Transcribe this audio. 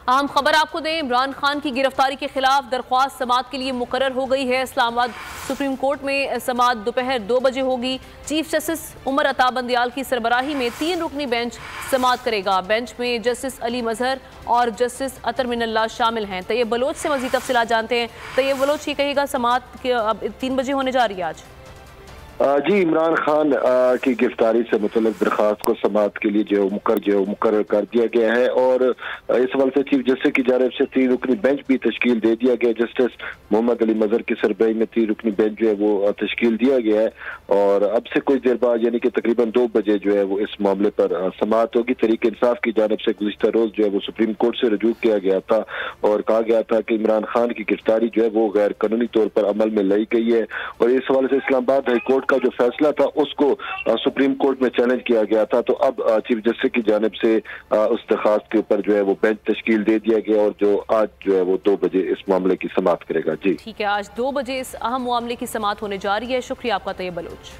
अहम खबर आपको दें, इमरान खान की गिरफ्तारी के खिलाफ दरख्वास्त समाअत के लिए मुकर्रर हो गई है। इस्लामाबाद सुप्रीम कोर्ट में समाअत दोपहर 2 बजे होगी। चीफ जस्टिस उमर अता बंदियाल की सरबराही में 3 रुकनी बेंच समाअत करेगा। बेंच में जस्टिस अली मजहर और जस्टिस अतर मिनल्ला शामिल हैं। तैयब बलोच से मजीद तफसीलात जानते हैं। तैयब बलोच, ये कहेगा समाअत अब 3 बजे होने जा रही है आज। जी, इमरान खान की गिरफ्तारी से मुतल्लिक दरख्वास्त को समाअत के लिए जो मुकर्रर कर दिया गया है और इस हवाले से चीफ जस्टिस की जानिब से 3 रुकनी बेंच भी तश्कील दे दिया गया। जस्टिस मोहम्मद अली मजहर की सरबराही में 3 रुकनी बेंच जो है वो तश्कील दिया गया है और अब से कुछ देर बाद यानी कि तकरीबन 2 बजे जो है वो इस मामले पर समाअत होगी। तहरीक इंसाफ की जानिब से गुज़िश्ता रोज जो है वो सुप्रीम कोर्ट से रजू किया गया था और कहा गया था कि इमरान खान की गिरफ्तारी जो है वो गैर कानूनी तौर पर अमल में लाई गई है और इस हवाले से इस्लामाबाद हाई कोर्ट का जो फैसला था उसको सुप्रीम कोर्ट में चैलेंज किया गया था। तो अब चीफ जस्टिस की जानिब से उस दरख्वास्त के ऊपर जो है वो बेंच तश्कील दे दिया गया और जो आज जो है वो 2 बजे इस मामले की समाअत करेगा। जी ठीक है, आज 2 बजे इस अहम मामले की समाअत होने जा रही है। शुक्रिया आपका तैयब बलोच।